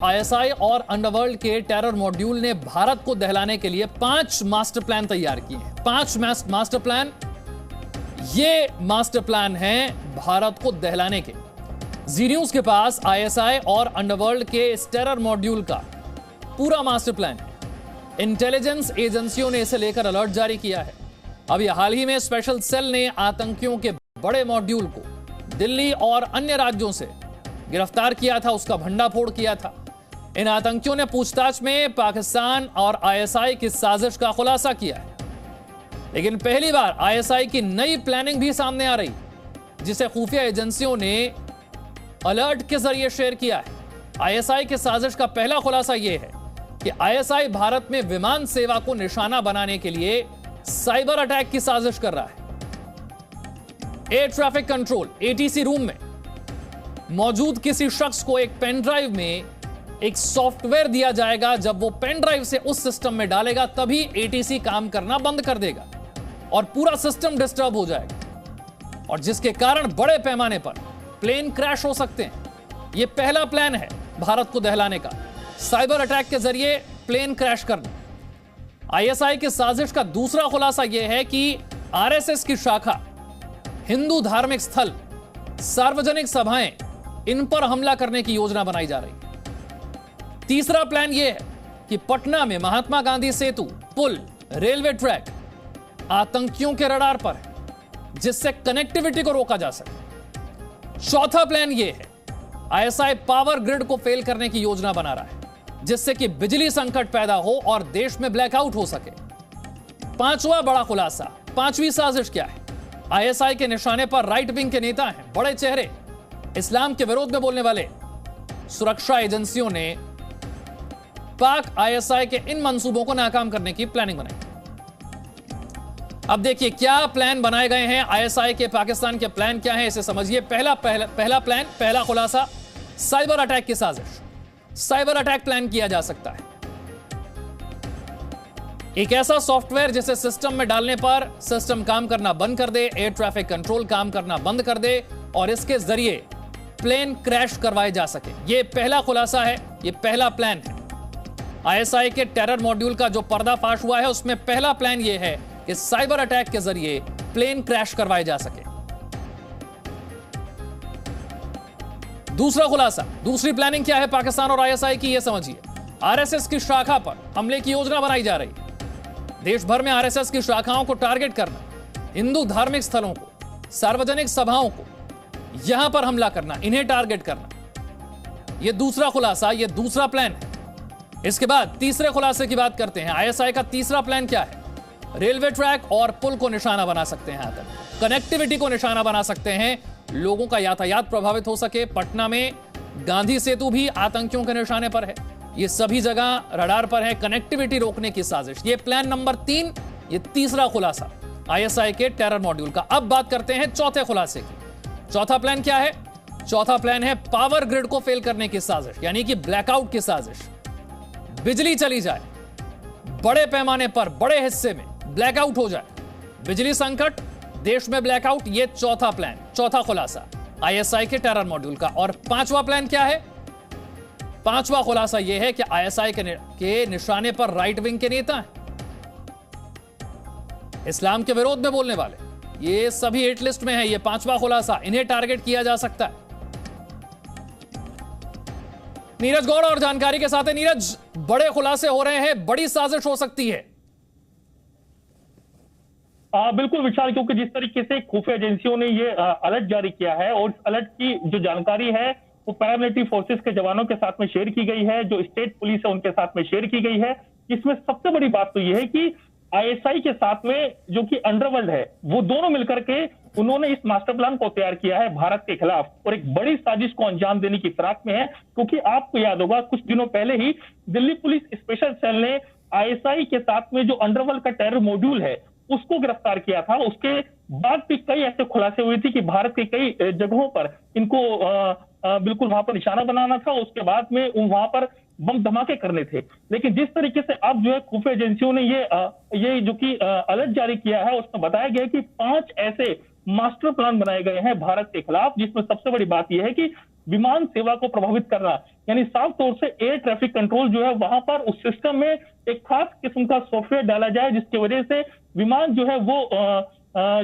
ISI और underworld के terror module ने भारत को दहलाने के लिए 5 मास्टर प्लान तैयार किए हैं। 5 मास्टर प्लान, ये मास्टर प्लान हैं भारत को दहलाने के। जी न्यूज के पास आईएसआई और अंडरवर्ल्ड के इस टेरर मॉड्यूल का पूरा मास्टर प्लान है। इंटेलिजेंस एजेंसियों ने इसे लेकर अलर्ट जारी किया है। अभी हाल ही में स्पेशल सेल ने आतंकियों के बड़े मॉड्यूल को दिल्ली और अन्य राज्यों से गिरफ्तार किया था, उसका भंडाफोड़ किया था। इन आतंकियों ने पूछताछ में पाकिस्तान और आईएसआई की साजिश का खुलासा किया है। लेकिन पहली बार आईएसआई की नई प्लानिंग भी सामने आ रही, जिसे खुफिया एजेंसियों ने अलर्ट के जरिए शेयर किया है। आईएसआई की साजिश का पहला खुलासा यह है कि आईएसआई भारत में विमान सेवा को निशाना बनाने के लिए साइबर अटैक की साजिश कर रहा है। Air traffic control ATC room में मौजूद किसी शख्स को एक पेन ड्राइव में एक सॉफ्टवेयर दिया जाएगा। जब वो पेन ड्राइव से उस सिस्टम में डालेगा तभी एटीसी काम करना बंद कर देगा और पूरा सिस्टम डिस्टर्ब हो जाएगा, और जिसके कारण बड़े पैमाने पर प्लेन क्रैश हो सकते हैं। यह पहला प्लान है भारत को दहलाने का, साइबर अटैक के जरिए प्लेन क्रैश करना। आईएसआई की साजिश का दूसरा खुलासा यह है कि आरएसएस की शाखा, हिंदू धार्मिक स्थल, सार्वजनिक सभाएं, इन पर हमला करने की योजना बनाई जा रही है। तीसरा प्लान यह है कि पटना में महात्मा गांधी सेतु, पुल, रेलवे ट्रैक आतंकियों के रडार पर है, जिससे कनेक्टिविटी को रोका जा सके। चौथा प्लान यह है आईएसआई पावर ग्रिड को फेल करने की योजना बना रहा है, जिससे कि बिजली संकट पैदा हो और देश में ब्लैकआउट हो सके। पांचवा बड़ा खुलासा, पांचवी साजिश क्या है? आईएसआई के निशाने पर राइट विंग के नेता हैं, बड़े चेहरे, इस्लाम के विरोध में बोलने वाले। सुरक्षा एजेंसियों ने पाक आईएसआई के इन मंसूबों को नाकाम करने की प्लानिंग बनाई। अब देखिए क्या प्लान बनाए गए हैं आईएसआई के, पाकिस्तान के प्लान क्या हैं, इसे समझिए। पहला प्लान, पहला खुलासा, साइबर अटैक की साजिश। साइबर अटैक प्लान किया जा सकता है। एक ऐसा सॉफ्टवेयर जिसे सिस्टम में डालने पर सिस्टम काम करना बंद कर दे, एयर ट्रैफिक कंट्रोल काम करना बंद कर दे और इसके जरिए प्लेन क्रैश करवाए जा सके। यह पहला खुलासा है, यह पहला प्लान है। आईएसआई के टेरर मॉड्यूल का जो पर्दाफाश हुआ है उसमें पहला प्लान यह है कि साइबर अटैक के जरिए प्लेन क्रैश करवाए जा सके। दूसरा खुलासा, दूसरी प्लानिंग क्या है पाकिस्तान और आईएसआई की, यह समझिए। आरएसएस की शाखा पर हमले की योजना बनाई जा रही है। देश भर में आरएसएस की शाखाओं को टारगेट करना, हिंदू धार्मिक स्थलों को, सार्वजनिक सभाओं को, यहां पर हमला करना, इन्हें टारगेट करना। यह दूसरा खुलासा, यह दूसरा प्लान है। इसके बाद तीसरे खुलासे की बात करते हैं। आईएसआई का तीसरा प्लान क्या है? रेलवे ट्रैक और पुल को निशाना बना सकते हैं, कनेक्टिविटी को निशाना बना सकते हैं, लोगों का यातायात प्रभावित हो सके। पटना में गांधी सेतु भी आतंकियों के निशाने पर है। ये सभी जगह रडार पर है, कनेक्टिविटी रोकने की साजिश। ये प्लान नंबर 3, ये तीसरा खुलासा आईएसआई के टेरर मॉड्यूल का। अब बात करते हैं चौथे खुलासे की। चौथा प्लान क्या है? चौथा प्लान है पावर ग्रिड को फेल करने की साजिश, यानी कि ब्लैकआउट की साजिश। बिजली चली जाए, बड़े पैमाने पर, बड़े हिस्से में ब्लैकआउट हो जाए, बिजली संकट, देश में ब्लैकआउट। यह चौथा प्लान, चौथा खुलासा आईएसआई के टेरर मॉड्यूल का। और पांचवा प्लान क्या है? पांचवा खुलासा यह है कि आईएसआई के निशाने पर राइट विंग के नेता हैं, इस्लाम के विरोध में बोलने वाले, ये सभी हिट लिस्ट में है। यह पांचवा खुलासा, इन्हें टारगेट किया जा सकता है। नीरज गौड़ और जानकारी के साथ है। नीरज, बड़े खुलासे हो रहे हैं, बड़ी साजिश हो सकती है। बिल्कुल विशाल, क्योंकि जिस तरीके से खुफिया एजेंसियों ने ये अलर्ट जारी किया है और इस अलर्ट की जो जानकारी है वो पैरामिलिट्री फोर्सेस के जवानों के साथ में शेयर की गई है, जो स्टेट पुलिस है उनके साथ में शेयर की गई है। इसमें सबसे बड़ी बात तो ये है कि आईएसआई के साथ में जो कि अंडरवर्ल्ड है, वो दोनों मिलकर के उन्होंने इस मास्टर प्लान को तैयार किया है भारत के खिलाफ और एक बड़ी साजिश को अंजाम देने की फिराक में है। क्योंकि आपको याद होगा कुछ दिनों पहले ही दिल्ली पुलिस स्पेशल सेल ने आईएसआई के साथ में जो अंडरवर्ल्ड का टेरर मॉड्यूल है उसको गिरफ्तार किया था। उसके बाद भी कई ऐसे खुलासे हुए थे कि भारत के कई जगहों पर इनको बिल्कुल वहां पर निशाना बनाना था, उसके बाद में वहां पर बम धमाके करने थे। लेकिन जिस तरीके से अब जो है खुफिया एजेंसियों ने ये जो कि अलर्ट जारी किया है उसमें बताया गया है कि 5 ऐसे मास्टर प्लान बनाए गए हैं भारत के खिलाफ, जिसमें सबसे बड़ी बात यह है कि विमान सेवा को प्रभावित करना, यानी साफ तौर से एयर ट्रैफिक कंट्रोल जो है वहां पर उस सिस्टम में एक खास किस्म का सॉफ्टवेयर डाला जाए जिसकी वजह से विमान जो है वो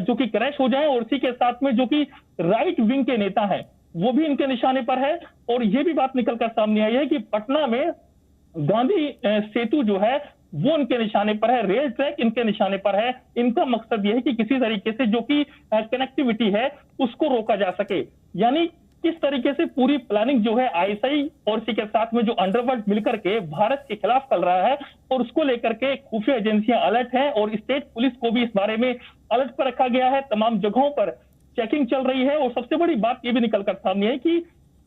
जो कि क्रैश हो जाए, और इसी के साथ में जो कि राइट विंग के नेता हैं वो भी इनके निशाने पर है। और ये भी बात निकलकर सामने आई है कि पटना में गांधी सेतु जो है वो इनके निशाने पर है, रेल ट्रैक इनके निशाने पर है। इनका मकसद यह है कि किसी तरीके से जो कि कनेक्टिविटी है उसको रोका जा सके, यानी किस तरीके से पूरी प्लानिंग जो है आईएसआई और इसी के साथ में जो अंडरवर्ल्ड मिलकर के भारत के खिलाफ चल रहा है, और उसको लेकर के खुफिया एजेंसियां अलर्ट हैं और स्टेट पुलिस को भी इस बारे में अलर्ट पर रखा गया है। तमाम जगहों पर चेकिंग चल रही है और सबसे बड़ी बात ये भी निकलकर सामने है कि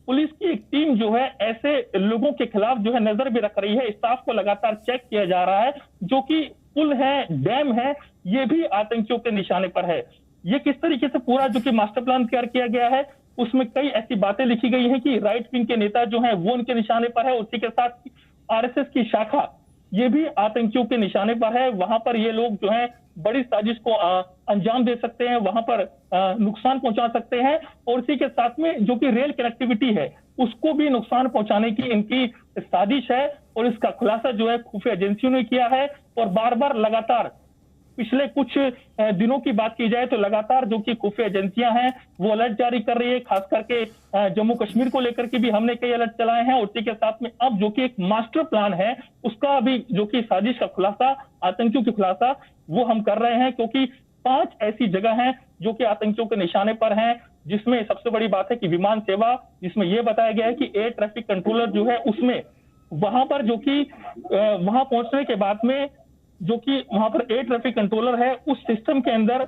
पुलिस की एक टीम जो है ऐसे लोगों के खिलाफ जो है नजर भी रख रही है। स्टाफ को लगातार चेक किया जा रहा है, जो कि पुल है, डैम है, ये भी आतंकियों के निशाने पर है। ये किस तरीके से पूरा जो कि मास्टर प्लान तैयार किया गया है उसमें कई ऐसी बातें लिखी गई है कि राइट विंग के नेता जो है वो उनके निशाने पर है, उसी के साथ आरएसएस की शाखा ये भी आतंकियों के निशाने पर है। वहां पर ये लोग जो है बड़ी साजिश को अंजाम दे सकते हैं, वहां पर नुकसान पहुंचा सकते हैं, और इसी के साथ में जो कि रेल कनेक्टिविटी है उसको भी नुकसान पहुंचाने की इनकी साजिश है। और इसका खुलासा जो है खुफिया एजेंसियों ने किया है, और बार बार लगातार पिछले कुछ दिनों की बात की जाए तो लगातार जो कि खुफिया एजेंसियां हैं वो अलर्ट जारी कर रही है। खास करके जम्मू कश्मीर को लेकर के भी हमने कई अलर्ट चलाए हैं, और इसी के साथ में अब जो कि एक मास्टर प्लान है उसका भी जो कि साजिश का खुलासा, आतंकियों की खुलासा वो हम कर रहे हैं, क्योंकि 5 ऐसी जगह हैं जो कि आतंकियों के निशाने पर हैं, जिसमें सबसे बड़ी बात है कि विमान सेवा, जिसमें यह बताया गया है कि एयर ट्रैफिक कंट्रोलर जो है उसमें वहां पर जो कि वहां पहुंचने के बाद में जो कि वहां पर एयर ट्रैफिक कंट्रोलर है उस सिस्टम के अंदर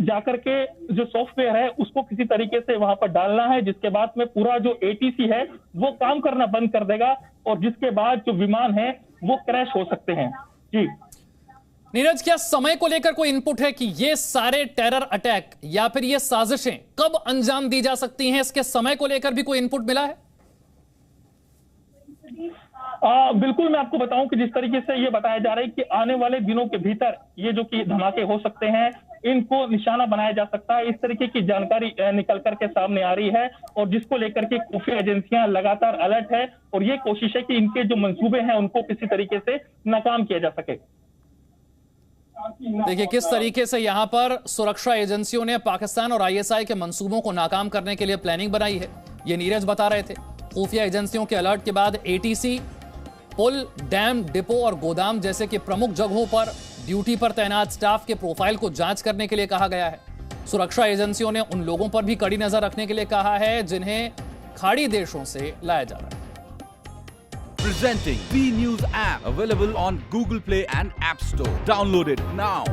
जाकर के जो सॉफ्टवेयर है उसको किसी तरीके से वहां पर डालना है, जिसके बाद में पूरा जो एटीसी है वो काम करना बंद कर देगा, और जिसके बाद जो विमान है वो क्रैश हो सकते हैं। जी नीरज, क्या समय को लेकर कोई इनपुट है कि ये सारे टेरर अटैक या फिर ये साजिशें कब अंजाम दी जा सकती हैं? इसके समय को लेकर भी कोई इनपुट मिला है? बिल्कुल, मैं आपको बताऊं कि जिस तरीके से ये बताया जा रहा है कि आने वाले दिनों के भीतर ये जो कि धमाके हो सकते हैं, इनको निशाना बनाया जा सकता है, इस तरीके की जानकारी निकल करके सामने आ रही है, और जिसको लेकर के खुफिया एजेंसियां लगातार अलर्ट है, और ये कोशिश है कि इनके जो मंसूबे हैं उनको किसी तरीके से नाकाम किया जा सके। देखिए किस तरीके से यहां पर सुरक्षा एजेंसियों ने पाकिस्तान और आईएसआई के मंसूबों को नाकाम करने के लिए प्लानिंग बनाई है, ये नीरज बता रहे थे। खुफिया एजेंसियों के अलर्ट के बाद एटीसी, पुल, डैम, डिपो और गोदाम जैसे कि प्रमुख जगहों पर ड्यूटी पर तैनात स्टाफ के प्रोफाइल को जांच करने के लिए कहा गया है। सुरक्षा एजेंसियों ने उन लोगों पर भी कड़ी नजर रखने के लिए कहा है जिन्हें खाड़ी देशों से लाया जा रहा है। Presenting B News app, available on Google Play and App Store. Download it now.